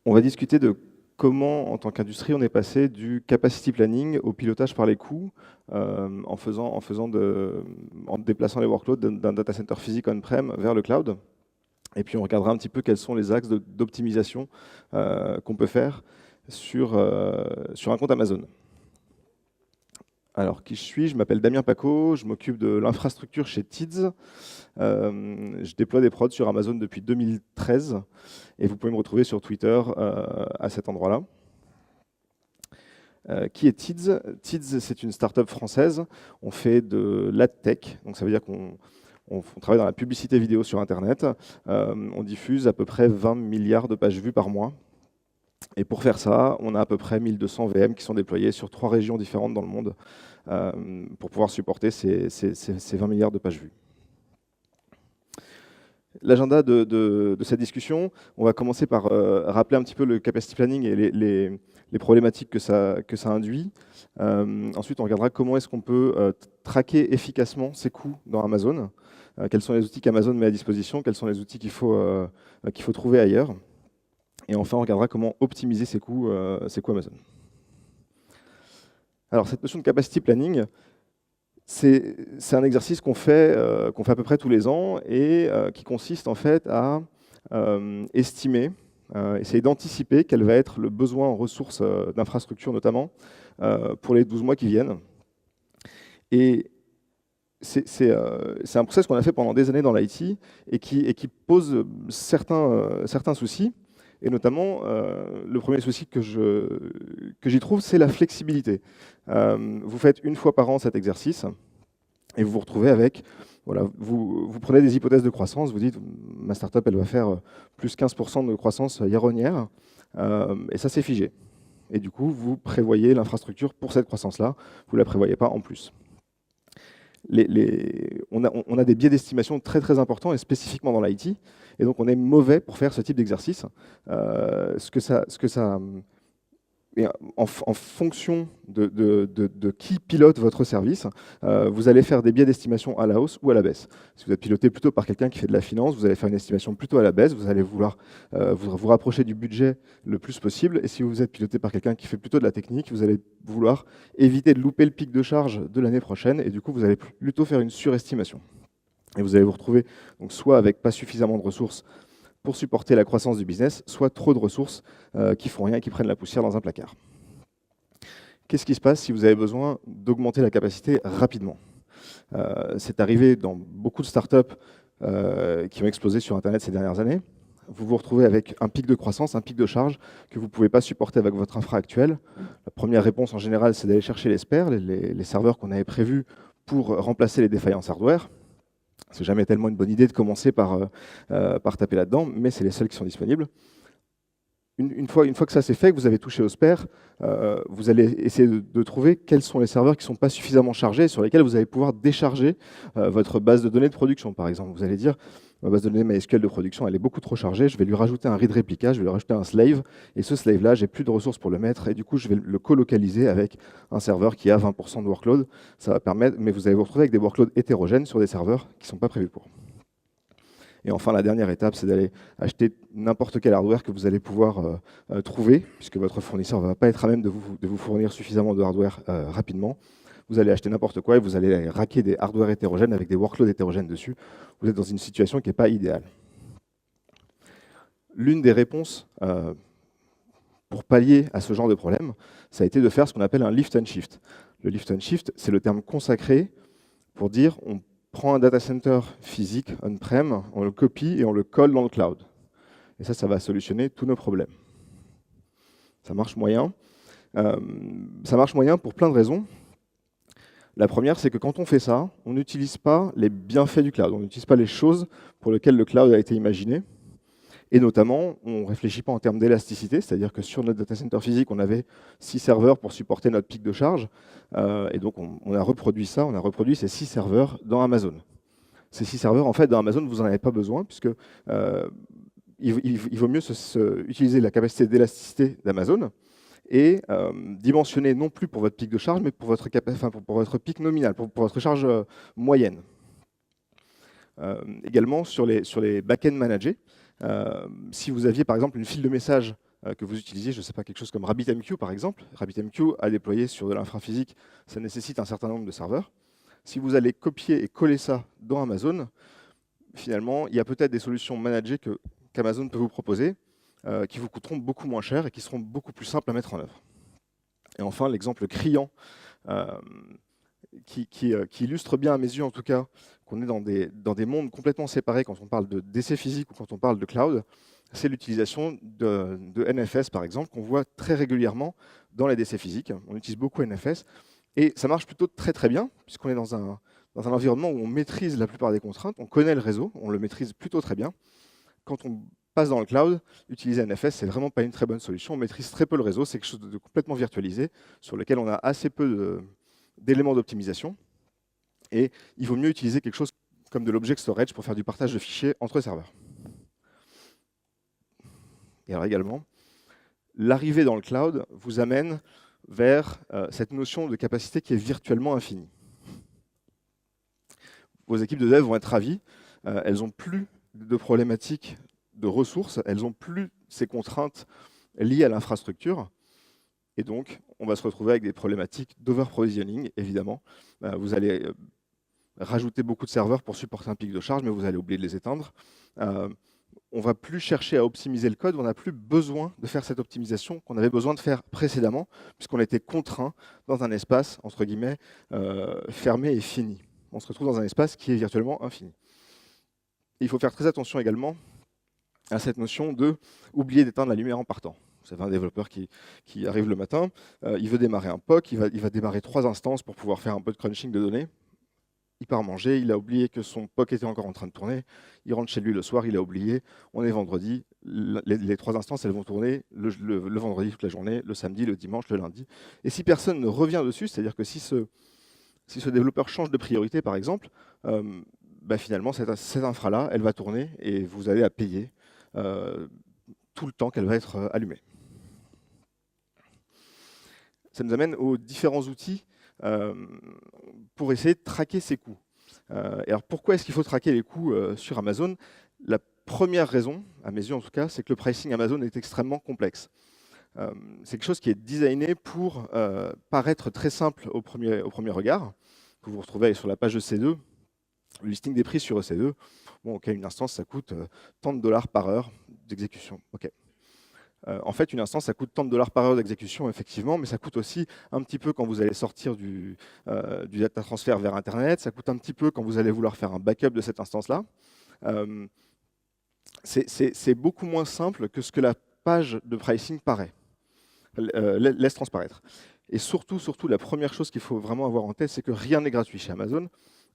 On va discuter de comment, en tant qu'industrie, on est passé du capacity planning au pilotage par les coûts, en déplaçant les workloads d'un data center physique on-prem vers le cloud. Et puis on regardera un petit peu quels sont les axes d'optimisation qu'on peut faire sur un compte Amazon. Alors, qui je suis? Je m'appelle Damien Paco, je m'occupe de l'infrastructure chez TIDS. Je déploie des prods sur Amazon depuis 2013 et vous pouvez me retrouver sur Twitter à cet endroit-là. Qui est TIDS? TIDS, c'est une start-up française. On fait de l'adtech, donc ça veut dire qu'on travaille dans la publicité vidéo sur Internet. On diffuse à peu près 20 milliards de pages vues par mois. Et pour faire ça, on a à peu près 1200 VM qui sont déployés sur 3 régions différentes dans le monde pour pouvoir supporter ces 20 milliards de pages vues. L'agenda de cette discussion, on va commencer par rappeler un petit peu le capacity planning et les problématiques que ça induit. Ensuite, on regardera comment est-ce qu'on peut traquer efficacement ses coûts dans Amazon, quels sont les outils qu'Amazon met à disposition, quels sont les outils qu'il faut trouver ailleurs. Et enfin, on regardera comment optimiser ses coûts Amazon. Alors, cette notion de capacity planning, c'est un exercice qu'on fait à peu près tous les ans et qui consiste en fait à estimer, essayer d'anticiper quel va être le besoin en ressources d'infrastructure notamment pour les 12 mois qui viennent. Et c'est un process qu'on a fait pendant des années dans l'IT et qui pose certains soucis. Et notamment, le premier souci que j'y trouve, c'est la flexibilité. Vous faites une fois par an cet exercice et vous vous retrouvez avec, voilà, vous prenez des hypothèses de croissance, vous dites, ma startup, elle va faire plus 15% de croissance year-on-year, et ça, c'est figé. Et du coup, vous prévoyez l'infrastructure pour cette croissance-là, vous ne la prévoyez pas en plus. On a des biais d'estimation très très importants et spécifiquement dans l'IT, et donc on est mauvais pour faire ce type d'exercice. Et en fonction de qui pilote votre service, vous allez faire des biais d'estimation à la hausse ou à la baisse. Si vous êtes piloté plutôt par quelqu'un qui fait de la finance, vous allez faire une estimation plutôt à la baisse, vous allez vouloir vous rapprocher du budget le plus possible. Et si vous êtes piloté par quelqu'un qui fait plutôt de la technique, vous allez vouloir éviter de louper le pic de charge de l'année prochaine. Et du coup, vous allez plutôt faire une surestimation. Et vous allez vous retrouver donc, soit avec pas suffisamment de ressources pour supporter la croissance du business, soit trop de ressources qui font rien et qui prennent la poussière dans un placard. Qu'est-ce qui se passe si vous avez besoin d'augmenter la capacité rapidement? C'est arrivé dans beaucoup de startups qui ont explosé sur Internet ces dernières années. Vous vous retrouvez avec un pic de croissance, un pic de charge que vous ne pouvez pas supporter avec votre infra actuelle. La première réponse en général, c'est d'aller chercher les spares, les serveurs qu'on avait prévus pour remplacer les défaillances hardware. C'est jamais tellement une bonne idée de commencer par taper là-dedans, mais c'est les seuls qui sont disponibles. Une fois que ça c'est fait, que vous avez touché au spare, vous allez essayer de trouver quels sont les serveurs qui ne sont pas suffisamment chargés, sur lesquels vous allez pouvoir décharger votre base de données de production, par exemple. Vous allez dire, ma base de données MySQL de production, elle est beaucoup trop chargée, je vais lui rajouter un read réplica, je vais lui rajouter un slave, et ce slave-là, j'ai plus de ressources pour le mettre, et du coup, je vais le colocaliser avec un serveur qui a 20% de workload. Ça va permettre, mais vous allez vous retrouver avec des workloads hétérogènes sur des serveurs qui ne sont pas prévus pour. Et enfin, la dernière étape, c'est d'aller acheter n'importe quel hardware que vous allez pouvoir trouver, puisque votre fournisseur ne va pas être à même de vous fournir suffisamment de hardware rapidement. Vous allez acheter n'importe quoi et vous allez racker des hardware hétérogènes avec des workloads hétérogènes dessus. Vous êtes dans une situation qui n'est pas idéale. L'une des réponses pour pallier à ce genre de problème, ça a été de faire ce qu'on appelle un lift and shift. Le lift and shift, c'est le terme consacré pour dire on prend un data center physique on-prem, on le copie et on le colle dans le cloud. Et ça va solutionner tous nos problèmes. Ça marche moyen. Ça marche moyen pour plein de raisons. La première, c'est que quand on fait ça, on n'utilise pas les bienfaits du cloud. On n'utilise pas les choses pour lesquelles le cloud a été imaginé. Et notamment, on ne réfléchit pas en termes d'élasticité, c'est-à-dire que sur notre data center physique, on avait 6 serveurs pour supporter notre pic de charge. Et donc, on a reproduit ça, on a reproduit ces 6 serveurs dans Amazon. Ces 6 serveurs, en fait, dans Amazon, vous n'en avez pas besoin, puisque il vaut mieux utiliser la capacité d'élasticité d'Amazon et dimensionner non plus pour votre pic de charge, mais pour votre pic nominal, pour votre charge moyenne. Également, sur les back-end managés, si vous aviez par exemple une file de messages que vous utilisiez, je ne sais pas, quelque chose comme RabbitMQ par exemple. RabbitMQ à déployer sur de l'infraphysique, ça nécessite un certain nombre de serveurs. Si vous allez copier et coller ça dans Amazon, finalement, il y a peut-être des solutions managées qu'Amazon peut vous proposer, qui vous coûteront beaucoup moins cher et qui seront beaucoup plus simples à mettre en œuvre. Et enfin, l'exemple criant, qui illustre bien à mes yeux en tout cas, qu'on est dans des mondes complètement séparés quand on parle de DC physique ou quand on parle de cloud, c'est l'utilisation de NFS par exemple, qu'on voit très régulièrement dans les DC physiques. On utilise beaucoup NFS, et ça marche plutôt très très bien, puisqu'on est dans un environnement où on maîtrise la plupart des contraintes, on connaît le réseau, on le maîtrise plutôt très bien. Quand on passe dans le cloud, utiliser NFS, c'est vraiment pas une très bonne solution. On maîtrise très peu le réseau, c'est quelque chose de complètement virtualisé, sur lequel on a assez peu d'éléments d'optimisation. Et il vaut mieux utiliser quelque chose comme de l'object storage pour faire du partage de fichiers entre serveurs. Et alors également, l'arrivée dans le cloud vous amène vers cette notion de capacité qui est virtuellement infinie. Vos équipes de dev vont être ravies, elles n'ont plus de problématiques de ressources, elles n'ont plus ces contraintes liées à l'infrastructure, et donc on va se retrouver avec des problématiques d'over-provisioning, évidemment. Vous allez rajouter beaucoup de serveurs pour supporter un pic de charge, mais vous allez oublier de les éteindre. On ne va plus chercher à optimiser le code, on n'a plus besoin de faire cette optimisation qu'on avait besoin de faire précédemment, puisqu'on était contraint dans un espace, entre guillemets, fermé et fini. On se retrouve dans un espace qui est virtuellement infini. Et il faut faire très attention également à cette notion de oublier d'éteindre la lumière en partant. Vous avez un développeur qui arrive le matin, il veut démarrer un POC, il va démarrer 3 instances pour pouvoir faire un peu de crunching de données. Il part manger, il a oublié que son POC était encore en train de tourner, il rentre chez lui le soir, il a oublié, on est vendredi, les 3 instances elles vont tourner le vendredi toute la journée, le samedi, le dimanche, le lundi. Et si personne ne revient dessus, c'est-à-dire que si ce développeur change de priorité par exemple, finalement cette infra-là, elle va tourner et vous allez la payer tout le temps qu'elle va être allumée. Ça nous amène aux différents outils pour essayer de traquer ces coûts. Et alors pourquoi est-ce qu'il faut traquer les coûts sur Amazon? La première raison, à mes yeux en tout cas, c'est que le pricing Amazon est extrêmement complexe. C'est quelque chose qui est designé pour paraître très simple au premier regard, que vous retrouvez sur la page EC2, le listing des prix sur EC2. Bon, ok, une instance, ça coûte tant de dollars par heure d'exécution. Ok. En fait, une instance, ça coûte tant de dollars par heure d'exécution, effectivement, mais ça coûte aussi un petit peu quand vous allez sortir du data transfert vers Internet, ça coûte un petit peu quand vous allez vouloir faire un backup de cette instance-là. C'est beaucoup moins simple que ce que la page de pricing paraît, laisse transparaître. Et surtout, la première chose qu'il faut vraiment avoir en tête, c'est que rien n'est gratuit chez Amazon,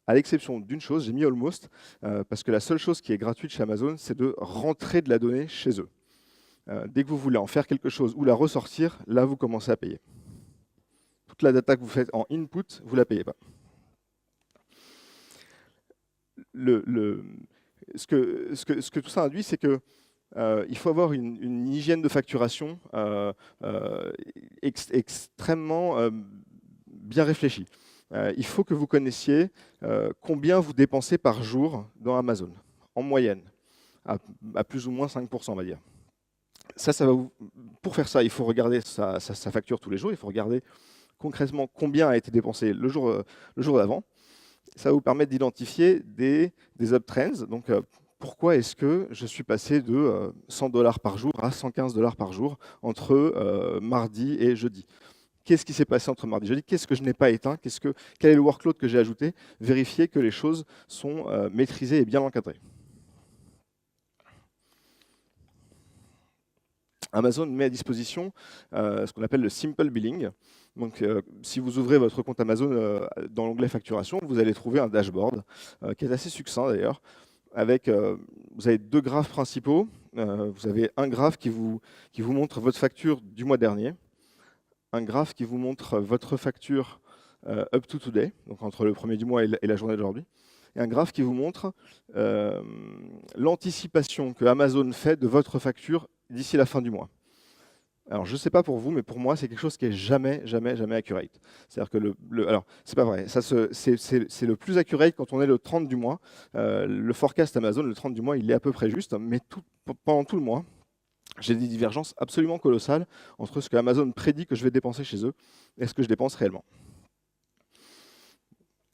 à l'exception d'une chose, j'ai mis almost, parce que la seule chose qui est gratuite chez Amazon, c'est de rentrer de la donnée chez eux. Dès que vous voulez en faire quelque chose ou la ressortir, là, vous commencez à payer. Toute la data que vous faites en input, vous ne la payez pas. Ce que tout ça induit, c'est que il faut avoir une hygiène de facturation extrêmement bien réfléchie. Il faut que vous connaissiez combien vous dépensez par jour dans Amazon, en moyenne, à plus ou moins 5%, on va dire. Pour faire ça, il faut regarder sa facture tous les jours, il faut regarder concrètement combien a été dépensé le jour d'avant. Ça va vous permettre d'identifier des uptrends. Donc, pourquoi est-ce que je suis passé de 100 $ par jour à 115 $ par jour entre mardi et jeudi? Qu'est-ce qui s'est passé entre mardi et jeudi? Qu'est-ce que je n'ai pas éteint? Quel est le workload que j'ai ajouté? Vérifier que les choses sont maîtrisées et bien encadrées. Amazon met à disposition ce qu'on appelle le simple billing. Donc, si vous ouvrez votre compte Amazon dans l'onglet facturation, vous allez trouver un dashboard qui est assez succinct d'ailleurs. Vous avez 2 graphes principaux. Vous avez un graphe qui vous montre votre facture du mois dernier, un graphe qui vous montre votre facture up to today, donc entre le premier du mois et la journée d'aujourd'hui, et un graphe qui vous montre l'anticipation que Amazon fait de votre facture d'ici la fin du mois. Alors, je ne sais pas pour vous, mais pour moi, c'est quelque chose qui est jamais accurate. C'est-à-dire que alors, c'est pas vrai. C'est le plus accurate quand on est le 30 du mois. Le forecast Amazon, le 30 du mois, il est à peu près juste, mais pendant tout le mois, j'ai des divergences absolument colossales entre ce que Amazon prédit que je vais dépenser chez eux et ce que je dépense réellement.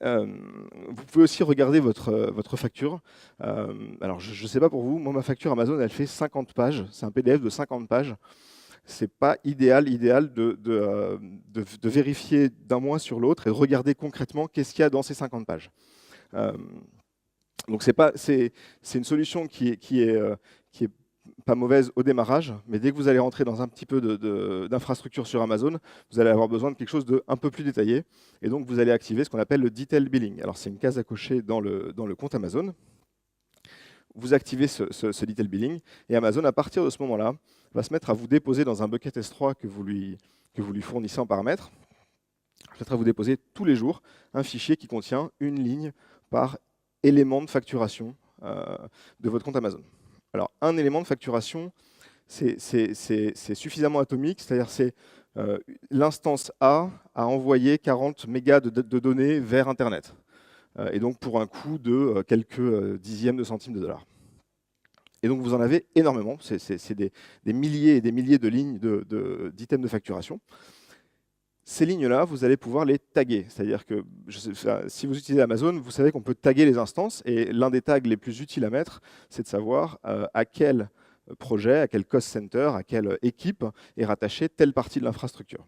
Vous pouvez aussi regarder votre facture. Alors, je ne sais pas pour vous, moi, ma facture Amazon, elle fait 50 pages. C'est un PDF de 50 pages. C'est pas idéal de vérifier d'un mois sur l'autre et de regarder concrètement qu'est-ce qu'il y a dans ces 50 pages. Euh, donc c'est une solution qui est pas mauvaise au démarrage, mais dès que vous allez rentrer dans un petit peu d'infrastructure sur Amazon, vous allez avoir besoin de quelque chose de un peu plus détaillé, et donc vous allez activer ce qu'on appelle le detail billing. Alors c'est une case à cocher dans le compte Amazon. Vous activez ce detail billing, et Amazon, à partir de ce moment-là, va se mettre à vous déposer dans un bucket S3 que vous lui fournissez en paramètres, va se mettre à vous déposer tous les jours un fichier qui contient une ligne par élément de facturation de votre compte Amazon. Alors, un élément de facturation, c'est suffisamment atomique, c'est-à-dire c'est l'instance A a envoyé 40 mégas de données vers Internet, et donc pour un coût de quelques dixièmes de centimes de dollars. Et donc vous en avez énormément, c'est des milliers et des milliers de lignes d'items de facturation. Ces lignes-là, vous allez pouvoir les taguer. C'est-à-dire que si vous utilisez Amazon, vous savez qu'on peut taguer les instances. Et l'un des tags les plus utiles à mettre, c'est de savoir à quel projet, à quel cost center, à quelle équipe est rattachée telle partie de l'infrastructure.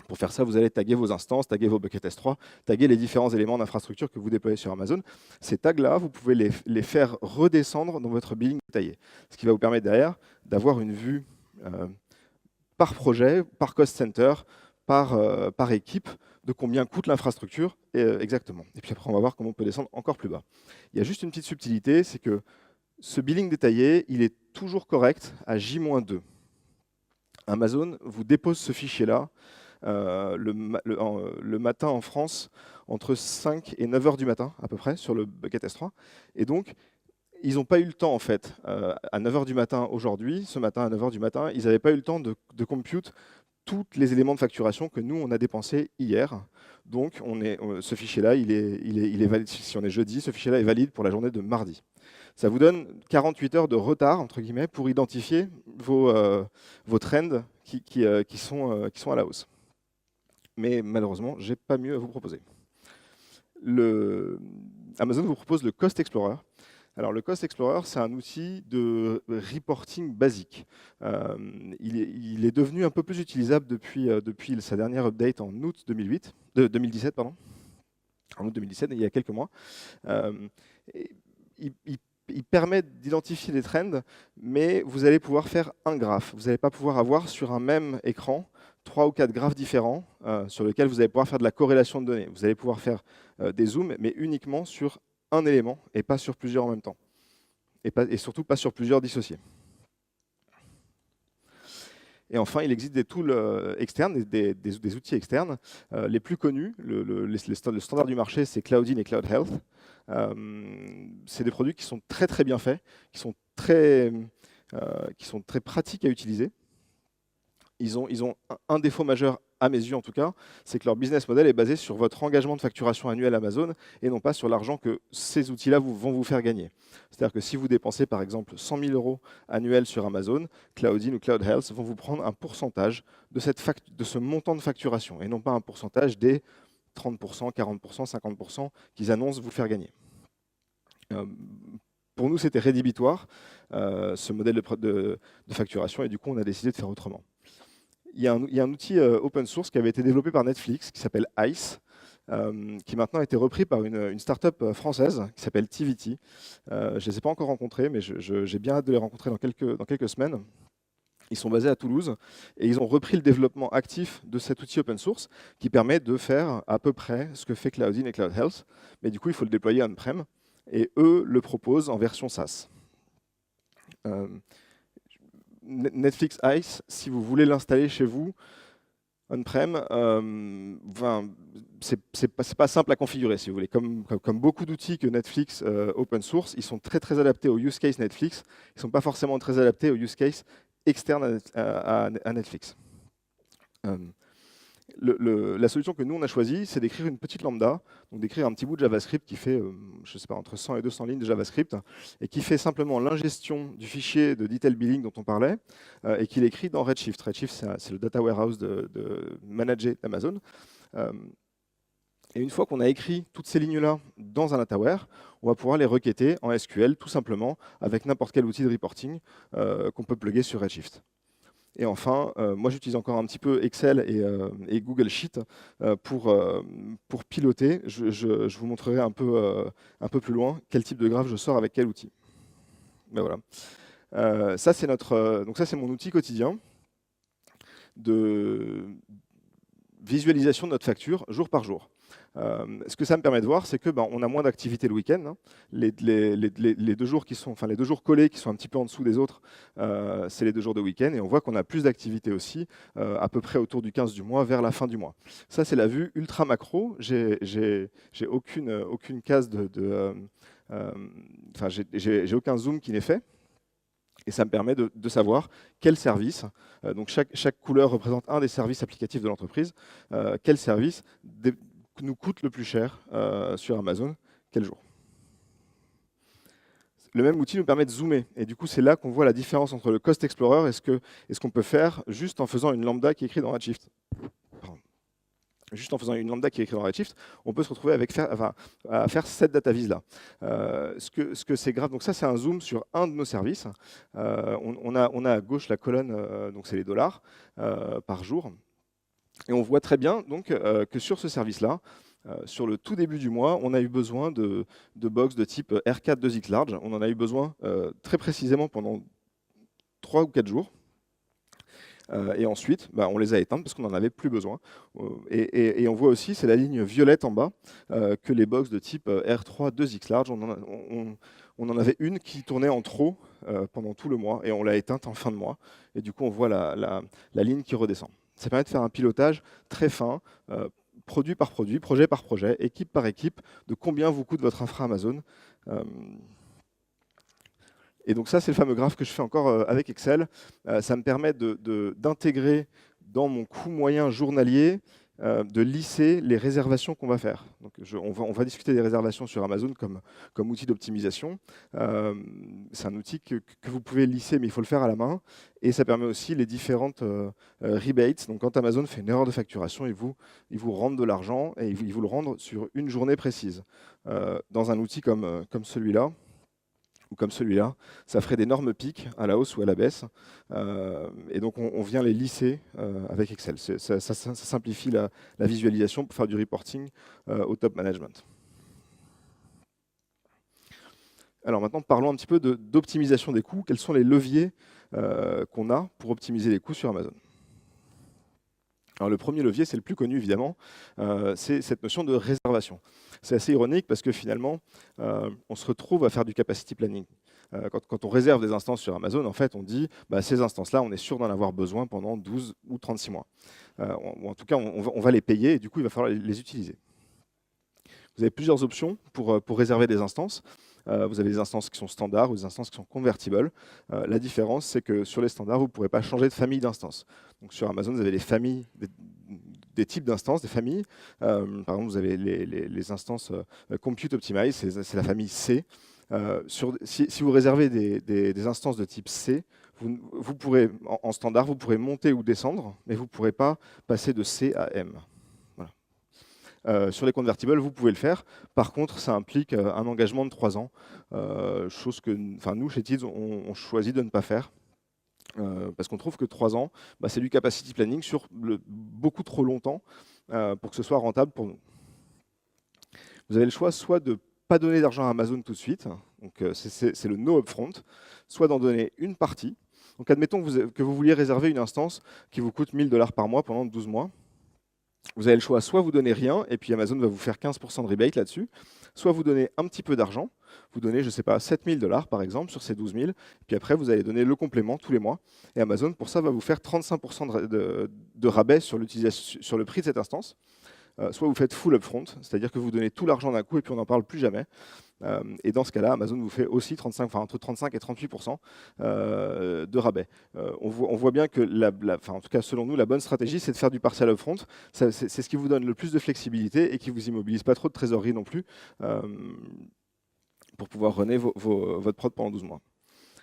Pour faire ça, vous allez taguer vos instances, taguer vos buckets S3, taguer les différents éléments d'infrastructure que vous déployez sur Amazon. Ces tags-là, vous pouvez les faire redescendre dans votre billing détaillé. Ce qui va vous permettre derrière d'avoir une vue par projet, par cost center, par équipe, de combien coûte l'infrastructure exactement. Et puis après, on va voir comment on peut descendre encore plus bas. Il y a juste une petite subtilité, c'est que ce billing détaillé, il est toujours correct à J-2. Amazon vous dépose ce fichier-là le matin en France, entre 5 et 9 heures du matin, à peu près, sur le bucket S3. Et donc, ils n'ont pas eu le temps, en fait, à 9 heures du matin aujourd'hui, ce matin à 9 heures du matin, ils n'avaient pas eu le temps de compute tous les éléments de facturation que nous, on a dépensés hier. Donc, ce fichier-là, il est valide. Si on est jeudi, ce fichier-là est valide pour la journée de mardi. Ça vous donne 48 heures de retard, entre guillemets, pour identifier vos trends qui sont à la hausse. Mais malheureusement, je n'ai pas mieux à vous proposer. Amazon vous propose le Cost Explorer. Alors, le Cost Explorer, c'est un outil de reporting basique. Il est devenu un peu plus utilisable depuis sa dernière update en août 2017, pardon. En août 2017, il y a quelques mois. Il permet d'identifier des trends, mais vous allez pouvoir faire un graphe. Vous n'allez pas pouvoir avoir sur un même écran 3 ou 4 graphes différents sur lesquels vous allez pouvoir faire de la corrélation de données. Vous allez pouvoir faire des zooms, mais uniquement sur un élément et pas sur plusieurs en même temps. Et surtout pas sur plusieurs dissociés. Et enfin, il existe des tools externes, des outils externes. Les plus connus, le standard du marché, c'est Cloudin et Cloud Health. C'est des produits qui sont très très bien faits, qui sont très pratiques à utiliser. Ils ont un défaut majeur, à mes yeux en tout cas, c'est que leur business model est basé sur votre engagement de facturation annuel Amazon et non pas sur l'argent que ces outils-là vont vous faire gagner. C'est-à-dire que si vous dépensez par exemple 100 000 € annuels sur Amazon, Cloudin ou Cloud Health vont vous prendre un pourcentage de ce montant de facturation et non pas un pourcentage des 30%, 40%, 50% qu'ils annoncent vous faire gagner. Pour nous, c'était rédhibitoire, ce modèle de facturation, et du coup, on a décidé de faire autrement. Il y a un outil open source qui avait été développé par Netflix, qui s'appelle ICE, qui maintenant a été repris par une startup française qui s'appelle TVT. Je ne les ai pas encore rencontrés, mais j'ai bien hâte de les rencontrer dans quelques semaines. Ils sont basés à Toulouse et ils ont repris le développement actif de cet outil open source qui permet de faire à peu près ce que fait Cloudin et Cloud Health, mais du coup, il faut le déployer on-prem et eux le proposent en version SaaS. Netflix ICE, si vous voulez l'installer chez vous, on-prem, c'est pas simple à configurer, si vous voulez. Comme beaucoup d'outils que Netflix open source, ils sont très très adaptés au use case Netflix. Ils ne sont pas forcément très adaptés au use case externe à Netflix. La solution que nous, on a choisie, c'est d'écrire une petite lambda, donc d'écrire un petit bout de JavaScript qui fait, je sais pas, entre 100 et 200 lignes de JavaScript, et qui fait simplement l'ingestion du fichier de detail billing dont on parlait, et qui l'écrit dans Redshift. Redshift, c'est le data warehouse de manager d'Amazon. Et une fois qu'on a écrit toutes ces lignes-là dans un dataware, on va pouvoir les requêter en SQL, tout simplement, avec n'importe quel outil de reporting qu'on peut plugger sur Redshift. Et enfin, moi j'utilise encore un petit peu Excel et Google Sheet pour piloter. Je vous montrerai un peu plus loin quel type de graphe je sors avec quel outil. Ben voilà. Ça c'est mon outil quotidien de visualisation de notre facture jour par jour. Ce que ça me permet de voir, c'est que on a moins d'activité le week-end. Hein. Les 2 jours les 2 jours collés qui sont un petit peu en dessous des autres, c'est les 2 jours de week-end, et on voit qu'on a plus d'activité aussi, à peu près autour du 15 du mois, vers la fin du mois. Ça, c'est la vue ultra macro. J'ai aucune case j'ai aucun zoom qui n'est fait. Et ça me permet de savoir quel service, donc chaque couleur représente un des services applicatifs de l'entreprise, quel service nous coûte le plus cher sur Amazon, quel jour. Le même outil nous permet de zoomer, et du coup c'est là qu'on voit la différence entre le Cost Explorer et ce qu'on peut faire juste en faisant une lambda qui est écrite dans Redshift. Juste en faisant une lambda qui est écrite dans Redshift, on peut se retrouver à faire cette data vise là. Ce que c'est grave, donc ça c'est un zoom sur un de nos services. On a à gauche la colonne, donc c'est les dollars par jour. Et on voit très bien donc, que sur ce service-là, sur le tout début du mois, on a eu besoin de box de type R4 2X large. On en a eu besoin très précisément pendant 3 ou 4 jours. Et ensuite, on les a éteintes parce qu'on n'en avait plus besoin. Et on voit aussi, c'est la ligne violette en bas, que les box de type R3 2X large, on en avait une qui tournait en trop pendant tout le mois, et on l'a éteinte en fin de mois. Et du coup, on voit la ligne qui redescend. Ça permet de faire un pilotage très fin, produit par produit, projet par projet, équipe par équipe, de combien vous coûte votre infra Amazon. Et donc ça, c'est le fameux graphe que je fais encore avec Excel. Ça me permet d'intégrer dans mon coût moyen journalier, de lisser les réservations qu'on va faire. Donc on va discuter des réservations sur Amazon comme outil d'optimisation. C'est un outil que vous pouvez lisser, mais il faut le faire à la main. Et ça permet aussi les différentes rebates. Donc quand Amazon fait une erreur de facturation, il vous rend de l'argent, et il vous le rend sur une journée précise. Dans un outil comme celui-là, ou comme celui-là, ça ferait d'énormes pics à la hausse ou à la baisse. Et donc, on vient les lisser avec Excel. Ça simplifie la visualisation pour faire du reporting au top management. Alors maintenant, parlons un petit peu d'optimisation des coûts. Quels sont les leviers qu'on a pour optimiser les coûts sur Amazon? Alors le premier levier, c'est le plus connu évidemment, c'est cette notion de réservation. C'est assez ironique parce que finalement, on se retrouve à faire du capacity planning. Quand on réserve des instances sur Amazon, en fait, on dit ces instances-là, on est sûr d'en avoir besoin pendant 12 ou 36 mois. Ou en tout cas, on va les payer, et du coup, il va falloir les utiliser. Vous avez plusieurs options pour réserver des instances. Vous avez des instances qui sont standards ou des instances qui sont convertibles. La différence, c'est que sur les standards, vous ne pourrez pas changer de famille d'instances. Donc sur Amazon, vous avez les familles, des types d'instances, des familles. Par exemple, vous avez les instances Compute Optimize, c'est la famille C. Si vous réservez des instances de type C, vous pourrez, en standard, vous pourrez monter ou descendre, mais vous ne pourrez pas passer de C à M. Sur les convertibles, vous pouvez le faire. Par contre, ça implique un engagement de 3 ans, chose que nous, chez Tids, on choisit de ne pas faire. Parce qu'on trouve que 3 ans, c'est du capacity planning sur beaucoup trop longtemps pour que ce soit rentable pour nous. Vous avez le choix soit de ne pas donner d'argent à Amazon tout de suite, donc c'est le no upfront, soit d'en donner une partie. Donc admettons que vous vouliez réserver une instance qui vous coûte 1 000 $ par mois pendant 12 mois. Vous avez le choix, soit vous donnez rien, et puis Amazon va vous faire 15% de rebate là-dessus, soit vous donnez un petit peu d'argent, vous donnez, je ne sais pas, 7 000 $ par exemple sur ces 12 000, puis après vous allez donner le complément tous les mois, et Amazon pour ça va vous faire 35% de rabais sur le prix de cette instance. soit vous faites full upfront, c'est-à-dire que vous donnez tout l'argent d'un coup et puis on n'en parle plus jamais. Et dans ce cas-là, Amazon vous fait aussi 35, enfin, entre 35 et 38% de rabais. On voit bien que, en tout cas selon nous, la bonne stratégie, c'est de faire du partial upfront. C'est ce qui vous donne le plus de flexibilité et qui vous immobilise pas trop de trésorerie non plus pour pouvoir runner votre prod pendant 12 mois.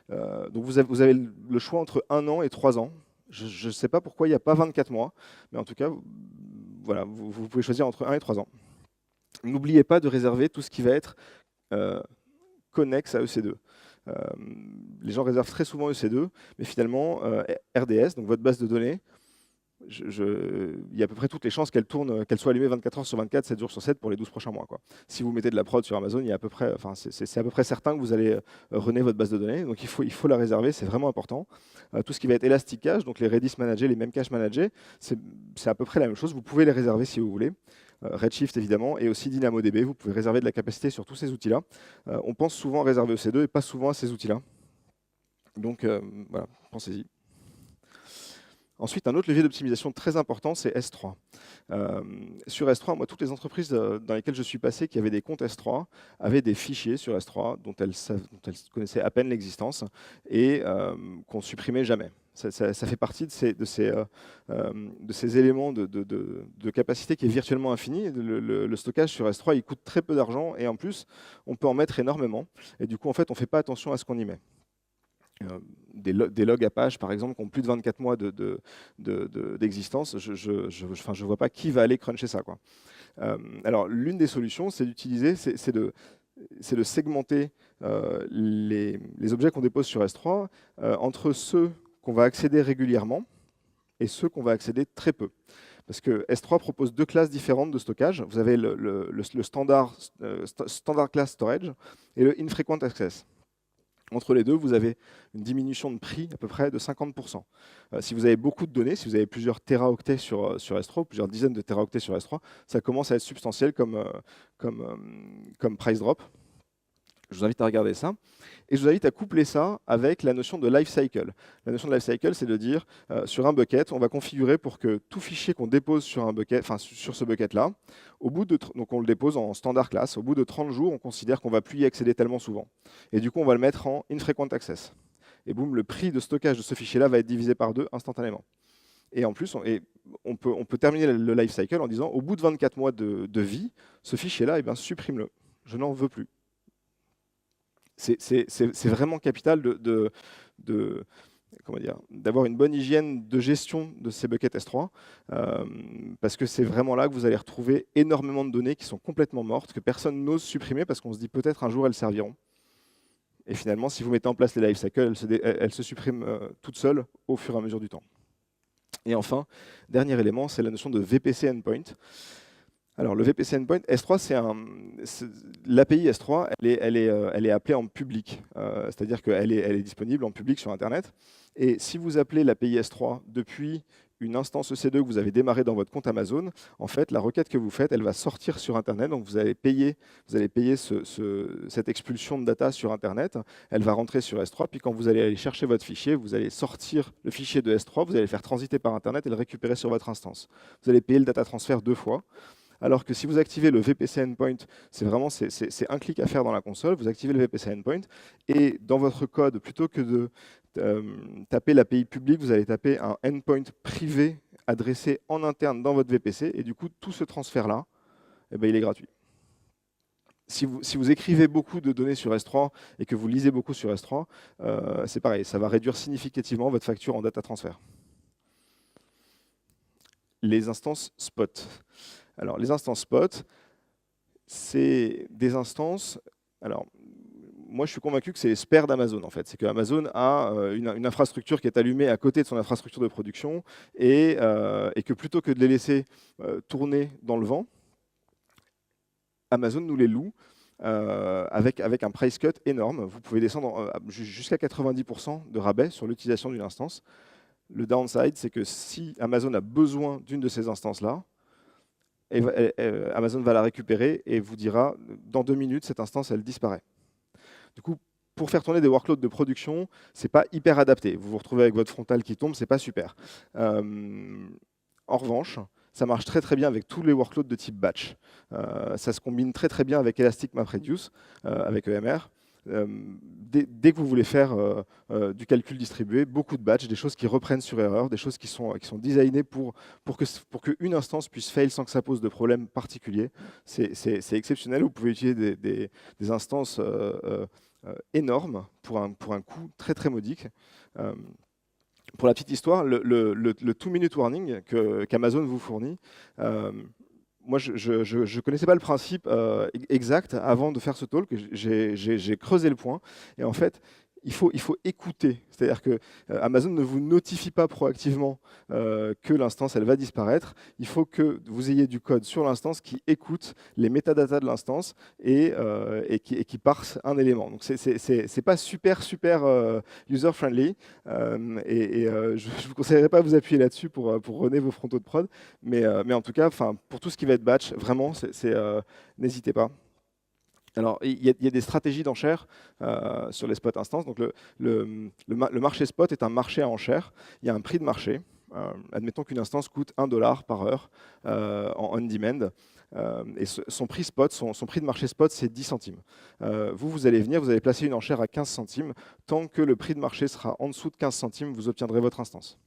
Donc vous avez le choix entre 1 an et 3 ans. Je ne sais pas pourquoi il n'y a pas 24 mois, mais en tout cas, voilà, vous pouvez choisir entre 1 et 3 ans. N'oubliez pas de réserver tout ce qui va être connexe à EC2. Les gens réservent très souvent EC2, mais finalement, RDS, donc votre base de données, il y a à peu près toutes les chances qu'elle tourne, qu'elle soit allumée 24 heures sur 24, 7 jours sur 7 pour les 12 prochains mois, quoi. Si vous mettez de la prod sur Amazon, il y a à peu près, c'est à peu près certain que vous allez runner votre base de données. Donc il faut la réserver, c'est vraiment important. Tout ce qui va être Elastic Cache, donc les Redis managés, les Memcache managés, c'est à peu près la même chose. Vous pouvez les réserver si vous voulez. Redshift évidemment, et aussi DynamoDB. Vous pouvez réserver de la capacité sur tous ces outils-là. On pense souvent à réserver EC2 et pas souvent à ces outils-là. Donc voilà, pensez-y. Ensuite, un autre levier d'optimisation très important, c'est S3. Sur S3, moi, toutes les entreprises dans lesquelles je suis passé qui avaient des comptes S3 avaient des fichiers sur S3 dont elles connaissaient à peine l'existence et qu'on ne supprimait jamais. Ça fait partie de ces éléments de capacité qui est virtuellement infini. Le stockage sur S3, il coûte très peu d'argent et en plus, on peut en mettre énormément. Et du coup, en fait, on ne fait pas attention à ce qu'on y met. Des logs Apache, par exemple, qui ont plus de 24 mois d'existence, je ne vois pas qui va aller cruncher ça, quoi. Alors, l'une des solutions, c'est d'utiliser, c'est de segmenter les objets qu'on dépose sur S3 entre ceux qu'on va accéder régulièrement et ceux qu'on va accéder très peu. Parce que S3 propose 2 classes différentes de stockage. Vous avez le standard class storage et le infrequent access. Entre les deux, vous avez une diminution de prix à peu près de 50%. Si vous avez beaucoup de données, si vous avez plusieurs téraoctets sur S3, ou plusieurs dizaines de téraoctets sur S3, ça commence à être substantiel comme price drop. Je vous invite à regarder ça. Et je vous invite à coupler ça avec la notion de life cycle. La notion de life cycle, c'est de dire, sur un bucket, on va configurer pour que tout fichier qu'on dépose sur un bucket, enfin sur ce bucket-là, donc on le dépose en standard class, au bout de 30 jours, on considère qu'on ne va plus y accéder tellement souvent. Et du coup, on va le mettre en infrequent access. Et boum, le prix de stockage de ce fichier-là va être divisé par 2 instantanément. Et en plus, on peut terminer le life cycle en disant, au bout de 24 mois de vie, ce fichier-là, supprime-le. Je n'en veux plus. C'est vraiment capital d'avoir une bonne hygiène de gestion de ces buckets S3, parce que c'est vraiment là que vous allez retrouver énormément de données qui sont complètement mortes, que personne n'ose supprimer, parce qu'on se dit peut-être un jour elles serviront. Et finalement, si vous mettez en place les lifecycles, elles se suppriment toutes seules au fur et à mesure du temps. Et enfin, dernier élément, c'est la notion de VPC endpoint. Alors, le VPC endpoint, S3, l'API S3, elle est appelée en public. C'est-à-dire qu'elle est disponible en public sur Internet. Et si vous appelez l'API S3 depuis une instance EC2 que vous avez démarrée dans votre compte Amazon, en fait, la requête que vous faites, elle va sortir sur Internet. Donc, vous allez payer cette expulsion de data sur Internet. Elle va rentrer sur S3. Puis, quand vous allez aller chercher votre fichier, vous allez sortir le fichier de S3, vous allez le faire transiter par Internet et le récupérer sur votre instance. Vous allez payer le data transfert 2 fois. Alors que si vous activez le VPC endpoint, c'est un clic à faire dans la console, vous activez le VPC endpoint, et dans votre code, plutôt que de taper l'API publique, vous allez taper un endpoint privé adressé en interne dans votre VPC, et du coup, tout ce transfert-là, il est gratuit. Si vous écrivez beaucoup de données sur S3 et que vous lisez beaucoup sur S3, c'est pareil, ça va réduire significativement votre facture en data transfert. Les instances spot. Alors, les instances spot, c'est des instances. Alors, moi, je suis convaincu que c'est les spares d'Amazon, en fait. C'est que Amazon a une infrastructure qui est allumée à côté de son infrastructure de production et que plutôt que de les laisser tourner dans le vent, Amazon nous les loue avec un price cut énorme. Vous pouvez descendre jusqu'à 90% de rabais sur l'utilisation d'une instance. Le downside, c'est que si Amazon a besoin d'une de ces instances-là, Amazon va la récupérer et vous dira, dans 2 minutes, cette instance, elle disparaît. Du coup, pour faire tourner des workloads de production, ce n'est pas hyper adapté. Vous vous retrouvez avec votre frontal qui tombe, ce n'est pas super. En revanche, Ça marche très très bien avec tous les workloads de type batch. Ça se combine très très bien avec Elastic MapReduce, avec EMR. Dès que vous voulez faire du calcul distribué, beaucoup de batch, des choses qui reprennent sur erreur, des choses qui sont designées pour qu'une instance puisse fail sans que ça pose de problème particulier. C'est exceptionnel. Vous pouvez utiliser des instances énormes pour un coût très très modique. Pour la petite histoire, le 2-minute warning qu'Amazon vous fournit, moi, je ne connaissais pas le principe exact avant de faire ce talk. J'ai creusé le point. Et en fait, il faut écouter. C'est-à-dire que Amazon ne vous notifie pas proactivement que l'instance elle va disparaître. Il faut que vous ayez du code sur l'instance qui écoute les métadatas de l'instance et qui parse un élément. Donc, c'est pas super user-friendly. Je ne vous conseillerais pas de vous appuyer là-dessus pour runner vos frontaux de prod. Mais en tout cas, pour tout ce qui va être batch, vraiment, n'hésitez pas. Alors, il y a des stratégies d'enchères sur les spots instances. Donc, le marché spot est un marché à enchères. Il y a un prix de marché. Admettons qu'une instance coûte 1 dollar par heure en on-demand. Et son prix spot, son prix de marché spot, c'est 10 centimes. Vous allez venir, vous allez placer une enchère à 15 centimes. Tant que le prix de marché sera en dessous de 15 centimes, vous obtiendrez votre instance.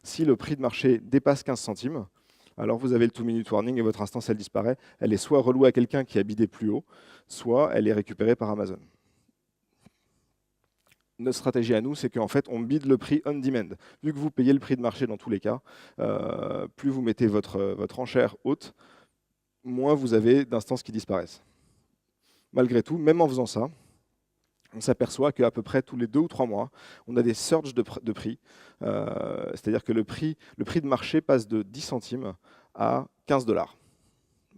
Si le prix de marché dépasse 15 centimes, alors vous avez le 2-minute warning et votre instance, elle disparaît. Elle est soit relouée à quelqu'un qui a bidé plus haut, soit elle est récupérée par Amazon. Notre stratégie à nous, c'est qu'en fait, on bide le prix on-demand. Vu que vous payez le prix de marché dans tous les cas, plus vous mettez votre enchère haute, moins vous avez d'instances qui disparaissent. Malgré tout, même en faisant ça, on s'aperçoit qu'à peu près tous les 2 ou 3 mois, on a des surges de prix. C'est-à-dire que le prix de marché passe de 10 centimes à 15 dollars.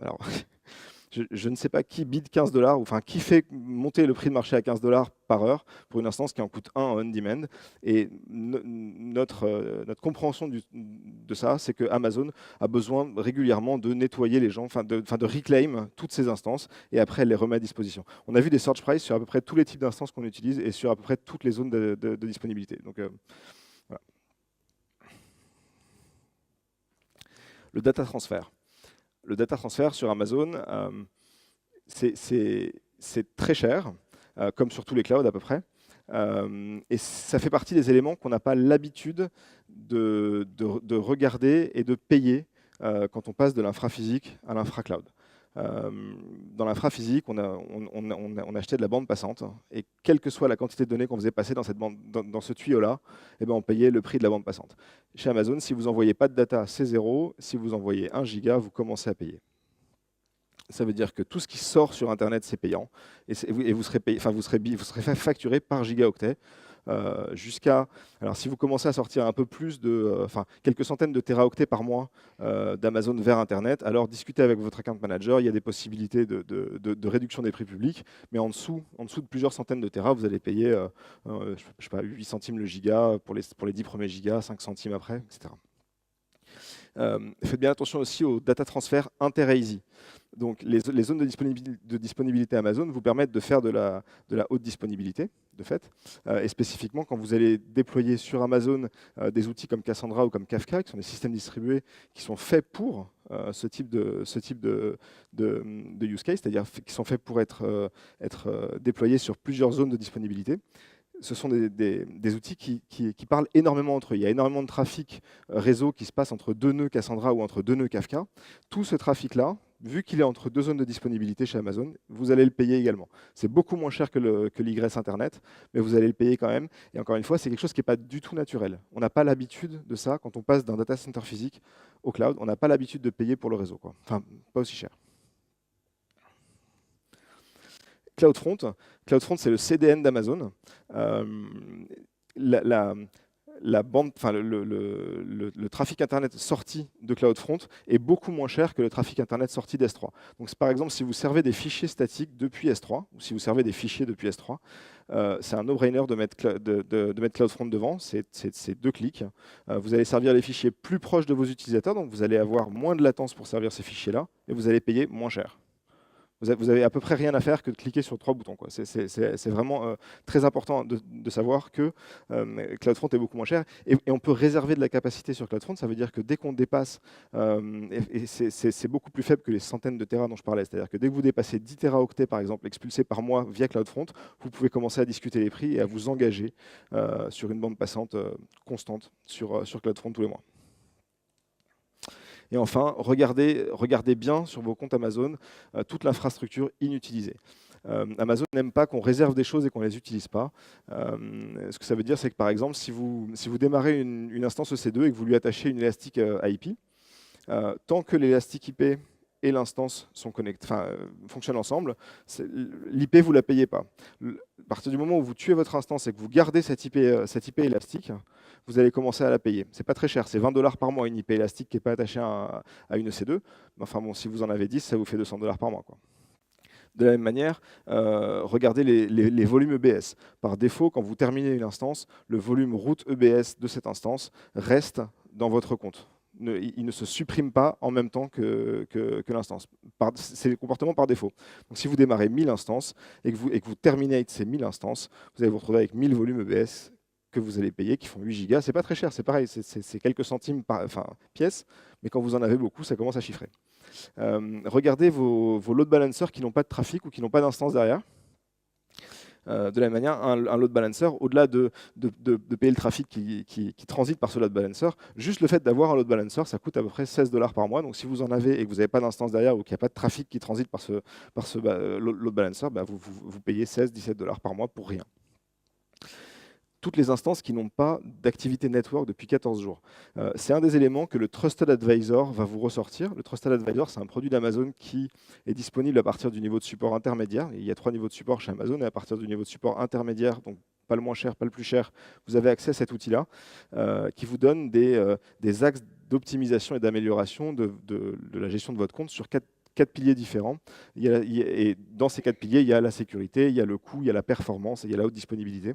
Alors, je ne sais pas qui bide 15 dollars, enfin qui fait monter le prix de marché à 15 dollars par heure pour une instance qui en coûte 1 en on-demand. Et notre compréhension de ça, c'est que Amazon a besoin régulièrement de nettoyer les gens, de reclaim toutes ces instances, et après elle les remet à disposition. On a vu des search price sur à peu près tous les types d'instances qu'on utilise et sur à peu près toutes les zones de disponibilité. Donc, voilà. Le data transfer. Le data transfer sur Amazon, c'est très cher, comme sur tous les clouds à peu près. Et ça fait partie des éléments qu'on n'a pas l'habitude de regarder et de payer quand on passe de l'infra-physique à l'infra-cloud. Dans l'infra-physique, on achetait de la bande passante, et quelle que soit la quantité de données qu'on faisait passer dans ce tuyau-là, eh ben, on payait le prix de la bande passante. Chez Amazon, si vous n'envoyez pas de data, c'est 0. Si vous envoyez 1 giga, vous commencez à payer. Ça veut dire que tout ce qui sort sur Internet, c'est payant, et vous serez facturé par gigaoctet. Alors si vous commencez à sortir un peu plus quelques centaines de téraoctets par mois d'Amazon vers Internet, alors discutez avec votre account manager, il y a des possibilités de réduction des prix publics, mais en dessous de plusieurs centaines de téra, vous allez payer je sais pas, 8 centimes le giga pour les 10 premiers gigas, 5 centimes après, etc. Faites bien attention aussi au data transfert inter-ASY. Donc les zones de disponibilité Amazon vous permettent de faire de la haute disponibilité, de fait. Et spécifiquement, quand vous allez déployer sur Amazon des outils comme Cassandra ou comme Kafka, qui sont des systèmes distribués qui sont faits pour ce type de use case, c'est-à-dire qui sont faits pour être déployés sur plusieurs zones de disponibilité. Ce sont des outils qui parlent énormément entre eux. Il y a énormément de trafic réseau qui se passe entre 2 nœuds Cassandra ou entre 2 nœuds Kafka. Tout ce trafic-là, vu qu'il est entre 2 zones de disponibilité chez Amazon, vous allez le payer également. C'est beaucoup moins cher que l'Igress Internet, mais vous allez le payer quand même. Et encore une fois, c'est quelque chose qui n'est pas du tout naturel. On n'a pas l'habitude de ça quand on passe d'un data center physique au cloud. On n'a pas l'habitude de payer pour le réseau, quoi. Enfin, pas aussi cher. CloudFront, c'est le CDN d'Amazon. Le trafic Internet sorti de CloudFront est beaucoup moins cher que le trafic Internet sorti d'S3. Donc, par exemple, si vous servez des fichiers statiques depuis S3, ou si vous servez des fichiers depuis S3, c'est un no-brainer de mettre CloudFront devant, c'est 2 clics. Vous allez servir les fichiers plus proches de vos utilisateurs, donc vous allez avoir moins de latence pour servir ces fichiers-là, et vous allez payer moins cher. Vous avez à peu près rien à faire que de cliquer sur 3 boutons, quoi. C'est vraiment très important de savoir que CloudFront est beaucoup moins cher. Et on peut réserver de la capacité sur CloudFront. Ça veut dire que dès qu'on dépasse, et c'est beaucoup plus faible que les centaines de terras dont je parlais. C'est-à-dire que dès que vous dépassez 10 teraoctets, par exemple, expulsés par mois via CloudFront, vous pouvez commencer à discuter les prix et à vous engager sur une bande passante constante sur CloudFront tous les mois. Et enfin, regardez bien sur vos comptes Amazon toute l'infrastructure inutilisée. Amazon n'aime pas qu'on réserve des choses et qu'on ne les utilise pas. Ce que ça veut dire, c'est que par exemple, si vous démarrez une instance EC2 et que vous lui attachez une élastique IP, tant que l'élastique IP et l'instance fonctionnent ensemble, l'IP, vous ne la payez pas. À partir du moment où vous tuez votre instance et que vous gardez cette IP élastique, vous allez commencer à la payer. Ce n'est pas très cher, c'est 20 $ par mois une IP élastique qui n'est pas attachée à une EC2. Mais enfin bon, si vous en avez 10, ça vous fait 200 $ par mois, quoi. De la même manière, regardez les volumes EBS. Par défaut, quand vous terminez une instance, le volume route EBS de cette instance reste dans votre compte. Il ne se supprime pas en même temps que l'instance. C'est le comportement par défaut. Donc si vous démarrez 1000 instances et que vous terminez avec ces 1000 instances, vous allez vous retrouver avec 1000 volumes EBS que vous allez payer, qui font 8 gigas. C'est pas très cher, c'est pareil, c'est quelques centimes par pièce, mais quand vous en avez beaucoup, ça commence à chiffrer. Regardez vos load balancers qui n'ont pas de trafic ou qui n'ont pas d'instance derrière. De la même manière, un load balancer, au-delà de payer le trafic qui transite par ce load balancer, juste le fait d'avoir un load balancer, ça coûte à peu près 16 $ par mois. Donc si vous en avez et que vous n'avez pas d'instance derrière ou qu'il n'y a pas de trafic qui transite par ce load balancer, vous payez 16-17 $ par mois pour rien. Toutes les instances qui n'ont pas d'activité network depuis 14 jours. C'est un des éléments que le Trusted Advisor va vous ressortir. Le Trusted Advisor, c'est un produit d'Amazon qui est disponible à partir du niveau de support intermédiaire. Il y a 3 niveaux de support chez Amazon, et à partir du niveau de support intermédiaire, donc pas le moins cher, pas le plus cher, vous avez accès à cet outil-là, qui vous donne des axes d'optimisation et d'amélioration de la gestion de votre compte sur 4 piliers différents. Et dans ces 4 piliers, il y a la sécurité, il y a le coût, il y a la performance et il y a la haute disponibilité.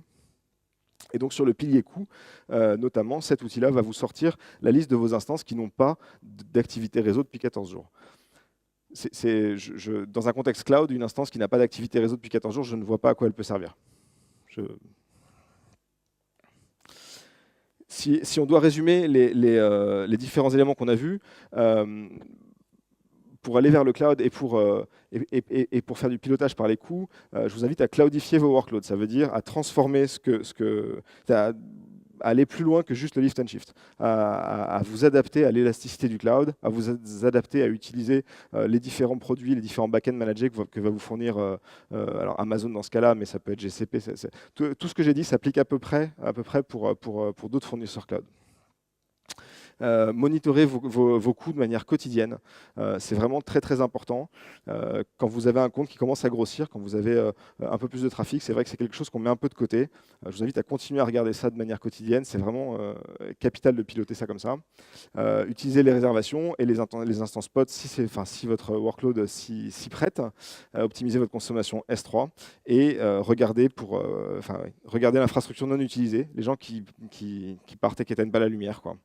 Et donc sur le pilier coût, notamment, cet outil-là va vous sortir la liste de vos instances qui n'ont pas d'activité réseau depuis 14 jours. Dans un contexte cloud, une instance qui n'a pas d'activité réseau depuis 14 jours, je ne vois pas à quoi elle peut servir. Si on doit résumer les différents éléments qu'on a vus, pour aller vers le cloud et pour faire du pilotage par les coûts, je vous invite à cloudifier vos workloads. Ça veut dire à transformer à aller plus loin que juste le lift and shift, à vous adapter à l'élasticité du cloud, à vous adapter à utiliser les différents produits, les différents back-end managés que va vous fournir alors Amazon dans ce cas-là, mais ça peut être GCP. Tout ce que j'ai dit s'applique à peu près pour d'autres fournisseurs cloud. Monitorer vos coûts de manière quotidienne. C'est vraiment très très important. Quand vous avez un compte qui commence à grossir, quand vous avez un peu plus de trafic, c'est vrai que c'est quelque chose qu'on met un peu de côté. Je vous invite à continuer à regarder ça de manière quotidienne. C'est vraiment capital de piloter ça comme ça. Utilisez les réservations et les instances pod si votre workload s'y prête. Optimisez votre consommation S3 et regardez l'infrastructure non utilisée, les gens qui partent et qui n'éteignent pas la lumière, quoi.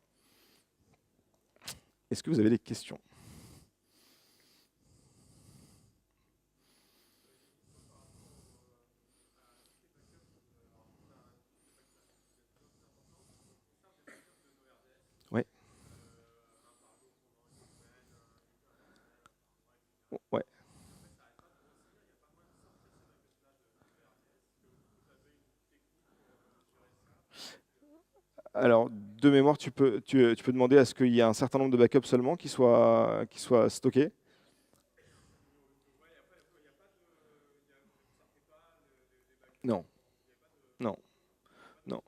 Est-ce que vous avez des questions? Oui. Ouais. Alors, de mémoire, tu peux demander à ce qu'il y ait un certain nombre de backups seulement qui soient stockés. Non. Non. Non.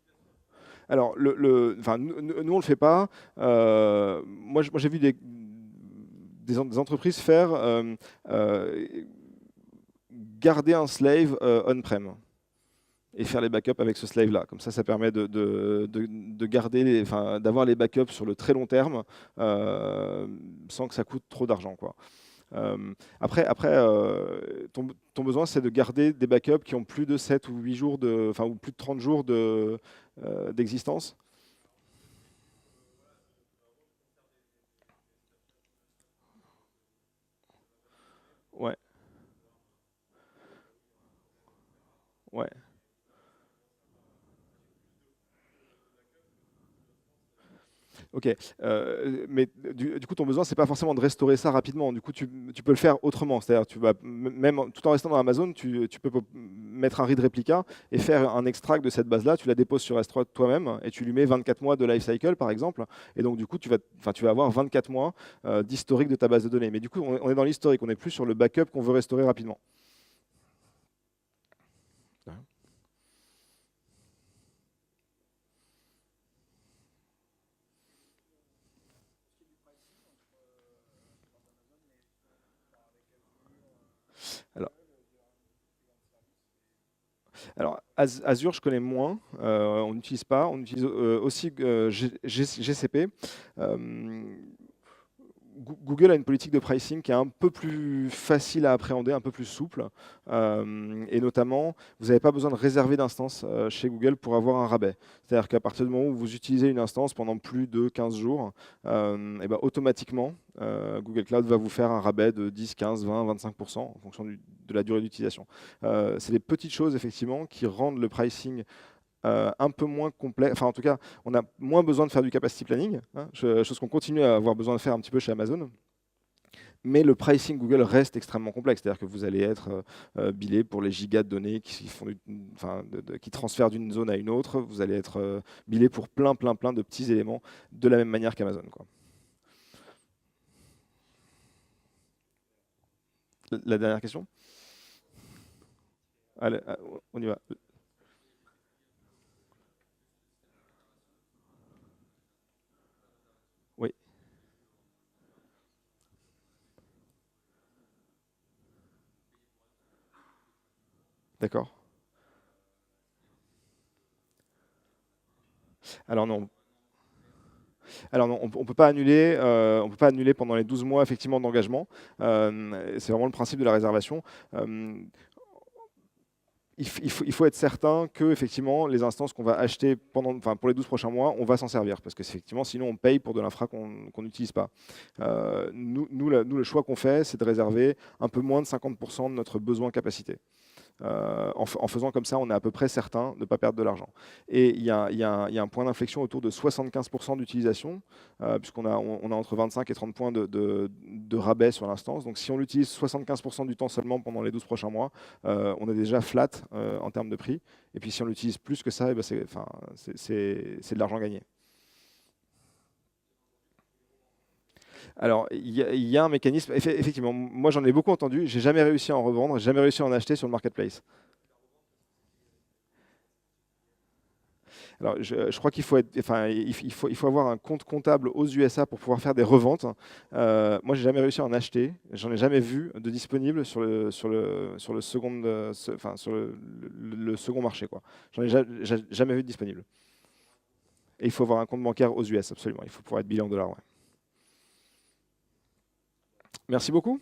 Alors, nous, on ne le fait pas. Moi, j'ai vu des entreprises faire garder un slave on-prem et faire les backups avec ce slave-là. Comme ça permet de garder, d'avoir les backups sur le très long terme sans que ça coûte trop d'argent, quoi. Après ton besoin, c'est de garder des backups qui ont plus de 7 ou 8 jours, ou plus de 30 jours d'existence. Ouais. Ouais. Ok, mais du coup, ton besoin, c'est pas forcément de restaurer ça rapidement. Du coup, tu peux le faire autrement. C'est-à-dire, tu vas même tout en restant dans Amazon, tu peux mettre un read replica et faire un extract de cette base-là. Tu la déposes sur S3 toi-même et tu lui mets 24 mois de life cycle, par exemple. Et donc, du coup, tu vas avoir 24 mois d'historique de ta base de données. Mais du coup, on est dans l'historique. On n'est plus sur le backup qu'on veut restaurer rapidement. Alors, Alors, Azure, je connais moins. On n'utilise pas. On utilise aussi GCP. Euh, Google a une politique de pricing qui est un peu plus facile à appréhender, un peu plus souple. Et notamment, vous n'avez pas besoin de réserver d'instance chez Google pour avoir un rabais. C'est-à-dire qu'à partir du moment où vous utilisez une instance pendant plus de 15 jours, et ben automatiquement, Google Cloud va vous faire un rabais de 10, 15, 20, 25% en fonction de la durée d'utilisation. C'est des petites choses, effectivement, qui rendent le pricing un peu moins complet. Enfin, en tout cas, on a moins besoin de faire du capacity planning, hein, chose qu'on continue à avoir besoin de faire un petit peu chez Amazon. Mais le pricing Google reste extrêmement complexe, c'est-à-dire que vous allez être billé pour les gigas de données qui transfèrent d'une zone à une autre. Vous allez être billé pour plein de petits éléments de la même manière qu'Amazon, quoi. La dernière question. Allez, on y va. Oui, d'accord. Alors non, Alors non, on peut pas annuler, on peut pas annuler pendant les 12 mois effectivement d'engagement. C'est vraiment le principe de la réservation. Euh, il faut être certain que effectivement les instances qu'on va acheter pour les 12 prochains mois, on va s'en servir parce que effectivement sinon on paye pour de l'infra qu'on n'utilise pas. Nous, le choix qu'on fait, c'est de réserver un peu moins de 50% de notre besoin capacité. En faisant comme ça, on est à peu près certain de ne pas perdre de l'argent. Et il y a un point d'inflexion autour de 75% d'utilisation, puisqu'on a, on a entre 25 et 30 points de rabais sur l'instance. Donc si on l'utilise 75% du temps seulement pendant les 12 prochains mois, on est déjà flat en termes de prix. Et puis si on l'utilise plus que ça, eh ben c'est de l'argent gagné. Alors, il y a un mécanisme, effectivement, moi j'en ai beaucoup entendu, j'ai jamais réussi à en revendre, j'ai jamais réussi à en acheter sur le marketplace. Alors, je crois qu'il faut il faut avoir un compte comptable aux USA pour pouvoir faire des reventes. Moi, j'ai jamais réussi à en acheter. J'en ai jamais vu de disponible sur le second, sur le second marché, quoi. J'en ai jamais vu de disponible. Et il faut avoir un compte bancaire aux US, absolument. Il faut pouvoir être bilan en dollars. Ouais. Merci beaucoup.